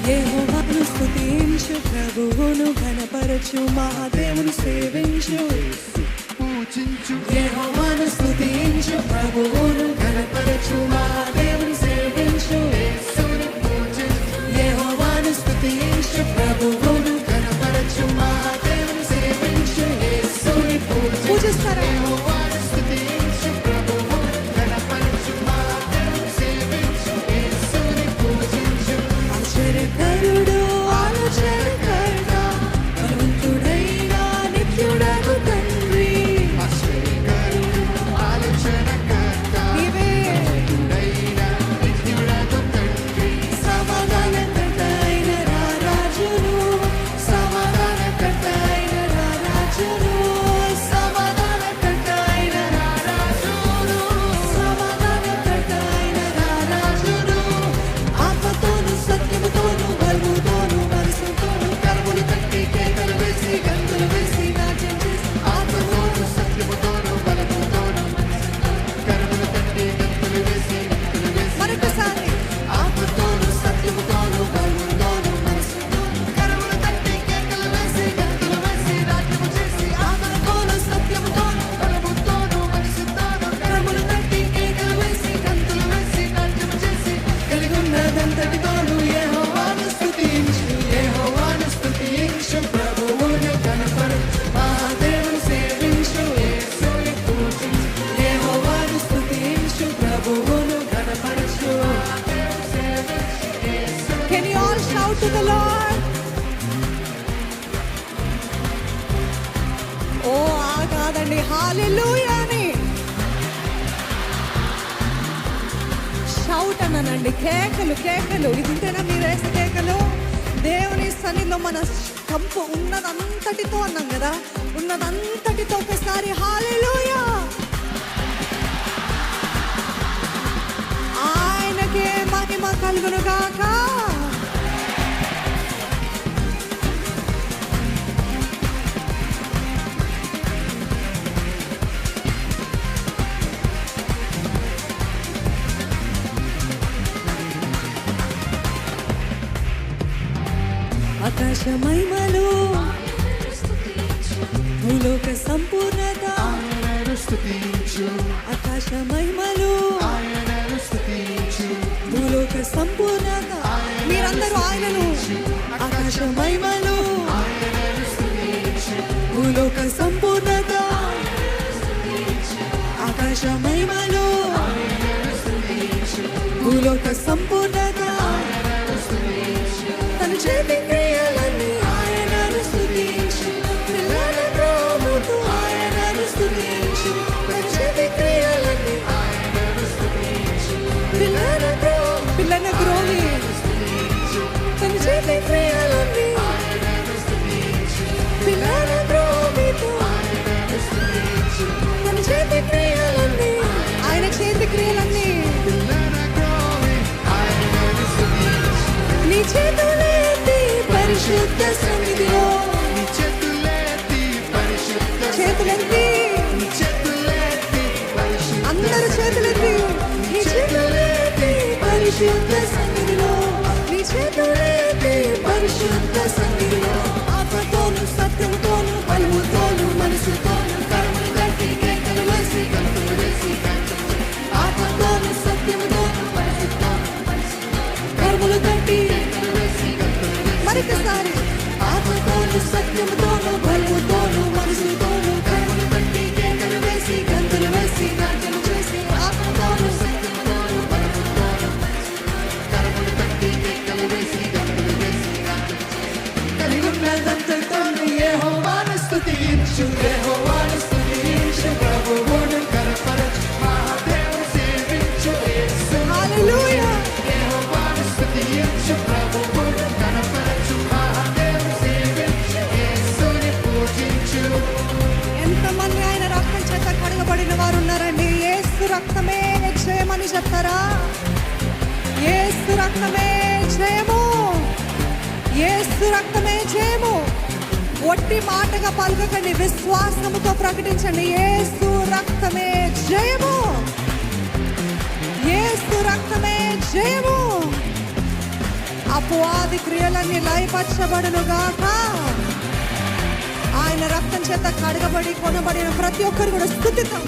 యెహోవాను స్తుతించు, ప్రభువును ఘనపరచు, మహాదేవుని సేవించు. యెహోవాను స్తుతించు, ప్రభువును ఘనపరచు, మహాదేవుని సేవించు. యెహోవాను స్తుతించు, ప్రభువును ఘనపరచు, మహాదేవుని సేవించు. యేసుని పూజిస్తారా? ఆశ్చర్యకరుడు, ఆలోచనకర్త, బలవంతుడైన నిత్యుడగు తండ్రి. నీవే సమాధానకర్త అయిన రారాజును, సమాధానకర్త అయిన రారాజును, సమాధానకర్త అయిన రారాజును, సమాధానకర్త అయిన రారాజును. ఆత్మతోను సత్యముతోను బలముతోను మనసుతోను కరములు తట్టి కేకలు వేసి గంతులు వేసి నాట్యం చేసి. ఆత్మతోను సత్యముతోను బలముతోను కరములు తట్టి గంతులు వేసి మరొకసారి. ఆత్మతోను సత్యముతోను బలముతోను మనసుతోను కరములు తట్టి కేకలు వేసి గంతులు వేసి నాట్యం చేసి. ఆత్మతోను సత్యముతోను బలముతోను మనసుతోను కరములు తట్టి కేకలు వేసి గంతులు వేసి నాట్యం చేసి. కలిగున్నదంతటితోను యెహోవాను స్తుతించు, యెహోవాను స్తుతించు, ప్రభువును ఘనపరచు, మహాదేవుని సేవించు. యేసుని పూజించు. యెహోవాను స్తుతించు, ప్రభువును ఘనపరచు. Can you all shout to the Lord? ఓ కాదండి, హల్లెలూయా అని షౌట్ అన్నానండి. కేకలు కేకలు. ఇది ఇంతేనా మీరు వేసే కేకలు? దేవుని సన్నిధిలో మన కంపు ఉన్నదంతటితో అన్నాం కదా, ఉన్నదంతటితో ఒకసారి హల్లెలూయా. ఆయనకే మహిమ కలుగును గాక. ఆకాశ మహిమలు, భూలోక సంపూర్ణత. ఆకాశ మహిమలు, భూలోక సంపూర్ణత. మీరందరూ ఆయనను. ఆకాశ మహిమలు, భూలోక సంపూర్ణత. ఆకాశ మహిమలు, భూలోక సంపూర్ణత. తన చేతి క్రియలన్నీ ఆయనను స్తుతించు, పిల్లల ప్రోముతో ఆయనను స్తుతించు. తన చేతి క్రియలన్నీ ఆయనను స్తుతించు, పిల్లల గ్రోవి. తన చేతి క్రియలన్నీ ఆయనను స్తుతించు, పిల్లల గ్రోవితో ఆయనను స్తుతించు. తన చేతి క్రియలన్నీ, ఆయన చేతి క్రియలన్నీ నీ చేతులెత్తి పరిశుద్ధ సన్నిధిలో. చేతులెత్తి, అందరూ చేతులెత్తి. నీ చేతులెత్తి పరిశుద్ధ సన్నిధిలో, నీ చేతులెత్తి పరిశుద్ధ సన్నిధిలో. ఆత్మతోను సత్యముతోను బలముతోను మనసుతోను కరములు తట్టి కేకలు వేసి గంతులు వేసి. ఆత్మతోను సత్యముతోను మనసుతోను కరములు తట్టి మరొకసారి. ఆత్మతోను సత్యముతోను బలముతోను మనసుతోను కరములు తట్టి కేకలు వేసి గంతులు వేసి నాట్యం చేసి. ఆత్మతోను సత్యముతోను బలముతోను కరములు తట్టి కేకలు వేసి గంతులు వేసి నాట్యం చేసి. కలిగున్నదంతటితోను యెహోవాను స్తుతించు, యెహోవాను స్తుతించు, ప్రభువును ఘనపరచు, మహాదేవుని సేవించు. హల్లెలూయా. యెహోవాను స్తుతించు, ప్రభువును ఘనపరచు, మహాదేవుని సేవించు. యేసుని పూజించు. ఎంతమంది ఆయన రక్తం చేత కడగబడిన వారు ఉన్నారండి? యేసు రక్తమే జయమని చెప్తారా? యేసు రక్తమే జయము, యేసు రక్తమే జయము. ఒట్టి మాటగా పలకకండి, విశ్వాసముతో ప్రకటించండి. యేసు రక్తమే జయము, యేసు రక్తమే జయము. అపవాది క్రియలన్నీ లయపరచబడును గాక. ఆయన రక్తం చేత కడగబడి కొనబడిన ప్రతి ఒక్కరు కూడా స్తుతిద్దాం.